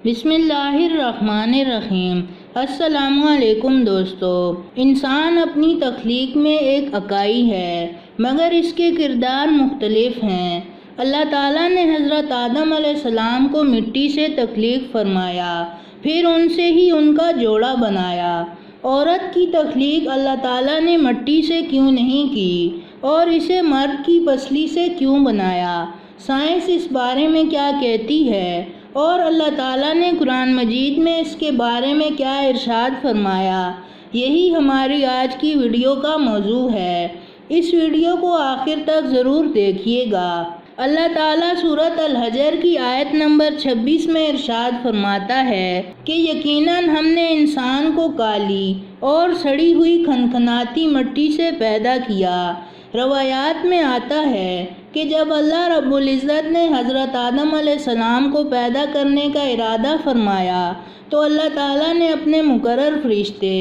بسم اللہ الرحمن الرحیم۔ السلام علیکم دوستو۔ انسان اپنی تخلیق میں ایک اکائی ہے، مگر اس کے کردار مختلف ہیں۔ اللہ تعالیٰ نے حضرت آدم علیہ السلام کو مٹی سے تخلیق فرمایا، پھر ان سے ہی ان کا جوڑا بنایا۔ عورت کی تخلیق اللہ تعالیٰ نے مٹی سے کیوں نہیں کی اور اسے مرد کی پسلی سے کیوں بنایا؟ سائنس اس بارے میں کیا کہتی ہے اور اللہ تعالیٰ نے قرآن مجید میں اس کے بارے میں کیا ارشاد فرمایا؟ یہی ہماری آج کی ویڈیو کا موضوع ہے۔ اس ویڈیو کو آخر تک ضرور دیکھیے گا۔ اللہ تعالیٰ سورۃ الحجر کی آیت نمبر 26 میں ارشاد فرماتا ہے کہ یقیناً ہم نے انسان کو کالی اور سڑی ہوئی کھنکھناتی مٹی سے پیدا کیا۔ روایات میں آتا ہے کہ جب اللہ رب العزت نے حضرت آدم علیہ السلام کو پیدا کرنے کا ارادہ فرمایا تو اللہ تعالیٰ نے اپنے مقرر فرشتے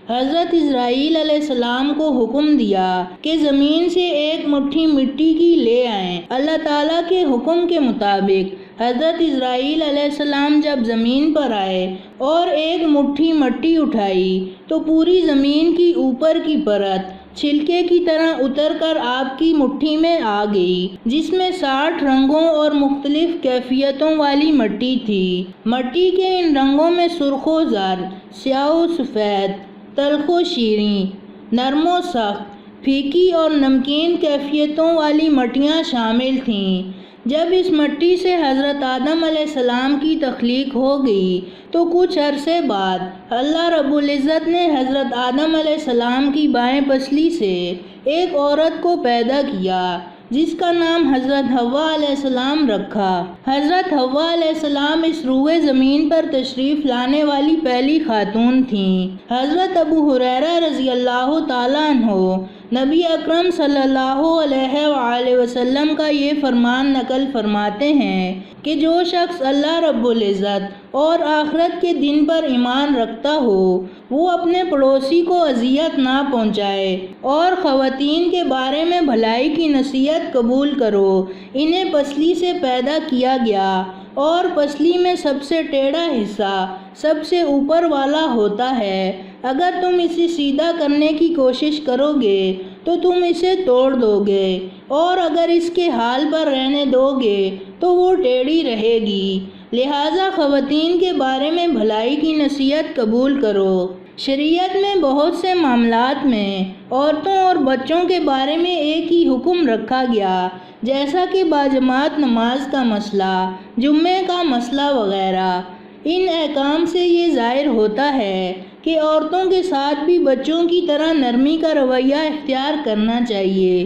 حضرت اسرائیل علیہ السلام کو حکم دیا کہ زمین سے ایک مٹھی مٹی کی لے آئیں۔ اللہ تعالیٰ کے حکم کے مطابق حضرت اسرائیل علیہ السلام جب زمین پر آئے اور ایک مٹھی مٹی اٹھائی تو پوری زمین کی اوپر کی پرت چھلکے کی طرح اتر کر آپ کی مٹھی میں آ گئی، جس میں 60 رنگوں اور مختلف کیفیتوں والی مٹی تھی۔ مٹی کے ان رنگوں میں سرخ و زرد، سیاہ و سفید، تلخ و شیریں، نرم و سخت، پھیکی اور نمکین کیفیتوں والی مٹیاں شامل تھیں۔ جب اس مٹی سے حضرت آدم علیہ السلام کی تخلیق ہو گئی تو کچھ عرصے بعد اللہ رب العزت نے حضرت آدم علیہ السلام کی بائیں پسلی سے ایک عورت کو پیدا کیا جس کا نام حضرت حوا علیہ السلام رکھا۔ حضرت حوا علیہ السلام اس روئے زمین پر تشریف لانے والی پہلی خاتون تھیں۔ حضرت ابو ہریرہ رضی اللہ تعالیٰ عنہ نبی اکرم صلی اللہ علیہ وآلہ وسلم کا یہ فرمان نقل فرماتے ہیں کہ جو شخص اللہ رب العزت اور آخرت کے دن پر ایمان رکھتا ہو وہ اپنے پڑوسی کو اذیت نہ پہنچائے اور خواتین کے بارے میں بھلائی کی نصیحت قبول کرو۔ انہیں پسلی سے پیدا کیا گیا اور پسلی میں سب سے ٹیڑھا حصہ سب سے اوپر والا ہوتا ہے۔ اگر تم اسے سیدھا کرنے کی کوشش کرو گے تو تم اسے توڑ دو گے اور اگر اس کے حال پر رہنے دو گے تو وہ ٹیڑھی رہے گی۔ لہٰذا خواتین کے بارے میں بھلائی کی نصیحت قبول کرو۔ شریعت میں بہت سے معاملات میں عورتوں اور بچوں کے بارے میں ایک ہی حکم رکھا گیا، جیسا کہ باجماعت نماز کا مسئلہ، جمعے کا مسئلہ وغیرہ۔ ان احکام سے یہ ظاہر ہوتا ہے کہ عورتوں کے ساتھ بھی بچوں کی طرح نرمی کا رویہ اختیار کرنا چاہیے۔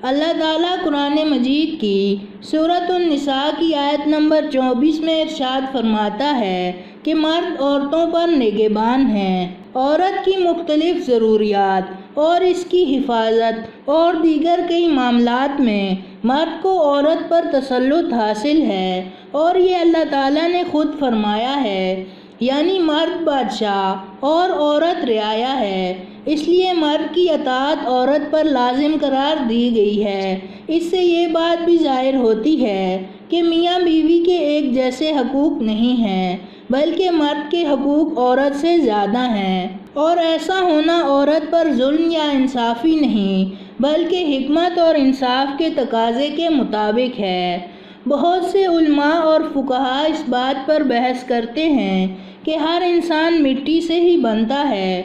اللہ تعالیٰ قرآن مجید کی سورۃ النساء کی آیت نمبر 24 میں ارشاد فرماتا ہے کہ مرد عورتوں پر نگہبان ہیں۔ عورت کی مختلف ضروریات اور اس کی حفاظت اور دیگر کئی معاملات میں مرد کو عورت پر تسلط حاصل ہے اور یہ اللہ تعالیٰ نے خود فرمایا ہے، یعنی مرد بادشاہ اور عورت رعایا ہے، اس لیے مرد کی اطاعت عورت پر لازم قرار دی گئی ہے۔ اس سے یہ بات بھی ظاہر ہوتی ہے کہ میاں بیوی کے ایک جیسے حقوق نہیں ہیں، بلکہ مرد کے حقوق عورت سے زیادہ ہیں، اور ایسا ہونا عورت پر ظلم یا انصافی نہیں بلکہ حکمت اور انصاف کے تقاضے کے مطابق ہے۔ بہت سے علماء اور فقہاء اس بات پر بحث کرتے ہیں کہ ہر انسان مٹی سے ہی بنتا ہے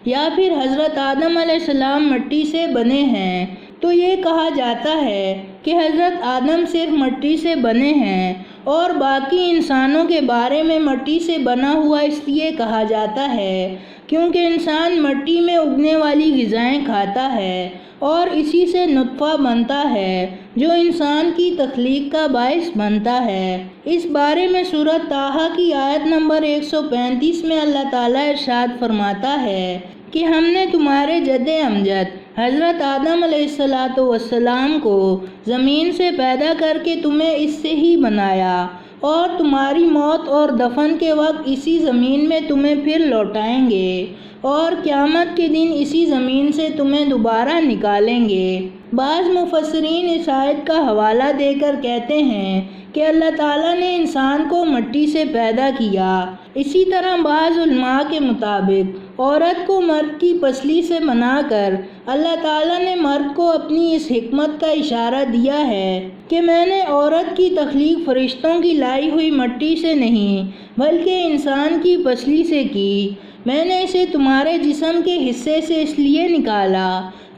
یا پھر حضرت آدم علیہ السلام مٹی سے بنے ہیں۔ تو یہ کہا جاتا ہے کہ حضرت آدم صرف مٹی سے بنے ہیں اور باقی انسانوں کے بارے میں مٹی سے بنا ہوا اس لیے کہا جاتا ہے کیونکہ انسان مٹی میں اگنے والی غذائیں کھاتا ہے اور اسی سے نطفہ بنتا ہے جو انسان کی تخلیق کا باعث بنتا ہے۔ اس بارے میں سورۃ طٰہٰ کی آیت نمبر 135 میں اللہ تعالیٰ ارشاد فرماتا ہے کہ ہم نے تمہارے جد امجد حضرت آدم علیہ السلام کو زمین سے پیدا کر کے تمہیں اس سے ہی بنایا اور تمہاری موت اور دفن کے وقت اسی زمین میں تمہیں پھر لوٹائیں گے اور قیامت کے دن اسی زمین سے تمہیں دوبارہ نکالیں گے۔ بعض مفسرین اس آیت کا حوالہ دے کر کہتے ہیں کہ اللہ تعالیٰ نے انسان کو مٹی سے پیدا کیا۔ اسی طرح بعض علماء کے مطابق عورت کو مرد کی پسلی سے بنا کر اللہ تعالیٰ نے مرد کو اپنی اس حکمت کا اشارہ دیا ہے کہ میں نے عورت کی تخلیق فرشتوں کی لائی ہوئی مٹی سے نہیں بلکہ انسان کی پسلی سے کی۔ میں نے اسے تمہارے جسم کے حصے سے اس لیے نکالا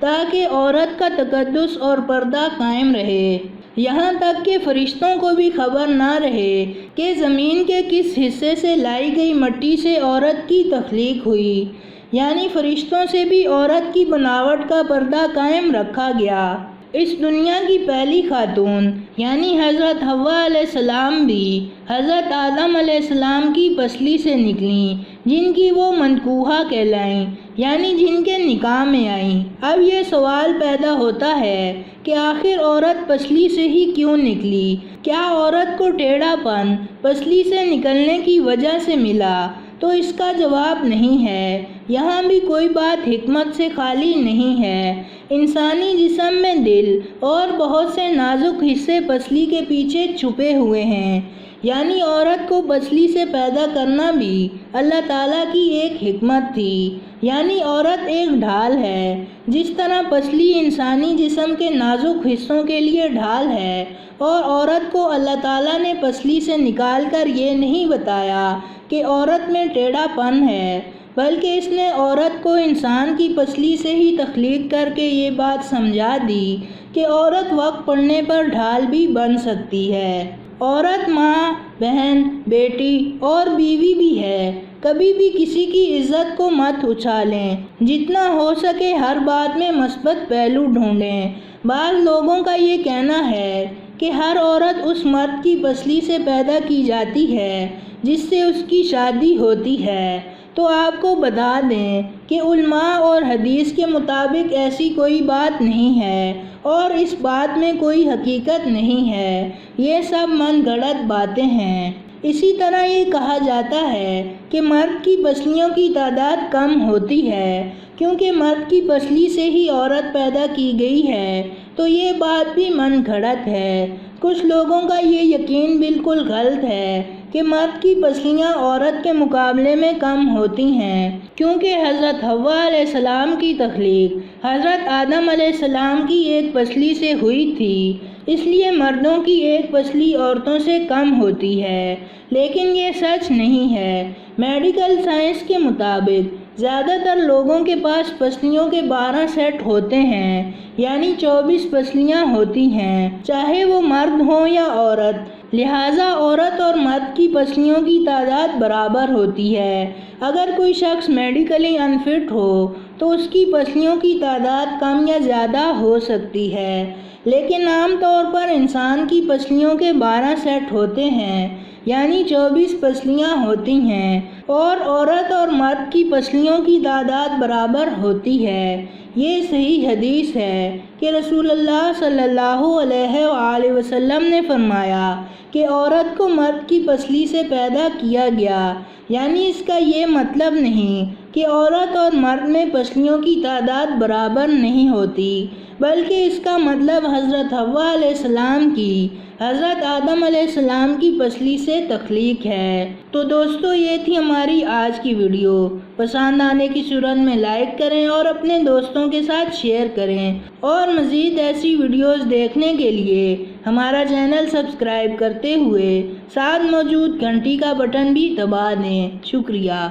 تاکہ عورت کا تقدس اور پردہ قائم رہے، یہاں تک کہ فرشتوں کو بھی خبر نہ رہے کہ زمین کے کس حصے سے لائی گئی مٹی سے عورت کی تخلیق ہوئی، یعنی فرشتوں سے بھی عورت کی بناوٹ کا پردہ قائم رکھا گیا۔ اس دنیا کی پہلی خاتون یعنی حضرت حوا علیہ السلام بھی حضرت آدم علیہ السلام کی پسلی سے نکلیں، جن کی وہ منکوحہ کہلائیں، یعنی جن کے نکاح میں آئیں۔ اب یہ سوال پیدا ہوتا ہے کہ آخر عورت پسلی سے ہی کیوں نکلی؟ کیا عورت کو ٹیڑھا پن پسلی سے نکلنے کی وجہ سے ملا؟ تو اس کا جواب نہیں ہے۔ یہاں بھی کوئی بات حکمت سے خالی نہیں ہے۔ انسانی جسم میں دل اور بہت سے نازک حصے پسلی کے پیچھے چھپے ہوئے ہیں، یعنی عورت کو پسلی سے پیدا کرنا بھی اللہ تعالیٰ کی ایک حکمت تھی، یعنی عورت ایک ڈھال ہے۔ جس طرح پسلی انسانی جسم کے نازک حصوں کے لیے ڈھال ہے، اور عورت کو اللہ تعالیٰ نے پسلی سے نکال کر یہ نہیں بتایا کہ عورت میں ٹیڑھا پن ہے، بلکہ اس نے عورت کو انسان کی پسلی سے ہی تخلیق کر کے یہ بات سمجھا دی کہ عورت وقت پڑنے پر ڈھال بھی بن سکتی ہے۔ عورت ماں، بہن، بیٹی اور بیوی بھی ہے۔ کبھی بھی کسی کی عزت کو مت اچھالیں، جتنا ہو سکے ہر بات میں مثبت پہلو ڈھونڈیں۔ بعض لوگوں کا یہ کہنا ہے کہ ہر عورت اس مرد کی پسلی سے پیدا کی جاتی ہے جس سے اس کی شادی ہوتی ہے، تو آپ کو بتا دیں کہ علماء اور حدیث کے مطابق ایسی کوئی بات نہیں ہے اور اس بات میں کوئی حقیقت نہیں ہے، یہ سب من گھڑت باتیں ہیں۔ اسی طرح یہ کہا جاتا ہے کہ مرد کی پسلیوں کی تعداد کم ہوتی ہے کیونکہ مرد کی پسلی سے ہی عورت پیدا کی گئی ہے، تو یہ بات بھی من گھڑت ہے۔ کچھ لوگوں کا یہ یقین بالکل غلط ہے کہ مرد کی پسلیاں عورت کے مقابلے میں کم ہوتی ہیں، کیونکہ حضرت حوا علیہ السلام کی تخلیق حضرت آدم علیہ السلام کی ایک پسلی سے ہوئی تھی، اس لیے مردوں کی ایک پسلی عورتوں سے کم ہوتی ہے، لیکن یہ سچ نہیں ہے۔ میڈیکل سائنس کے مطابق زیادہ تر لوگوں کے پاس پسلیوں کے 12 سیٹ ہوتے ہیں، یعنی 24 پسلیاں ہوتی ہیں، چاہے وہ مرد ہوں یا عورت، لہٰذا عورت اور مرد کی پسلیوں کی تعداد برابر ہوتی ہے۔ اگر کوئی شخص میڈیکلی انفٹ ہو تو اس کی پسلیوں کی تعداد کم یا زیادہ ہو سکتی ہے، لیکن عام طور پر انسان کی پسلیوں کے 12 سیٹ ہوتے ہیں، یعنی 24 پسلیاں ہوتی ہیں، اور عورت اور مرد کی پسلیوں کی تعداد برابر ہوتی ہے۔ یہ صحیح حدیث ہے کہ رسول اللہ صلی اللہ علیہ وآلہ وسلم نے فرمایا کہ عورت کو مرد کی پسلی سے پیدا کیا گیا، یعنی اس کا یہ مطلب نہیں کہ عورت اور مرد میں پسلیوں کی تعداد برابر نہیں ہوتی، بلکہ اس کا مطلب حضرت حوا علیہ السلام کی حضرت آدم علیہ السلام کی پسلی سے تخلیق ہے۔ تو دوستو، یہ تھی ہماری آج کی ویڈیو۔ پسند آنے کی صورت میں لائک کریں اور اپنے دوستوں کے ساتھ شیئر کریں، اور مزید ایسی ویڈیوز دیکھنے کے لیے ہمارا چینل سبسکرائب کرتے ہوئے ساتھ موجود گھنٹی کا بٹن بھی دبا دیں۔ شکریہ۔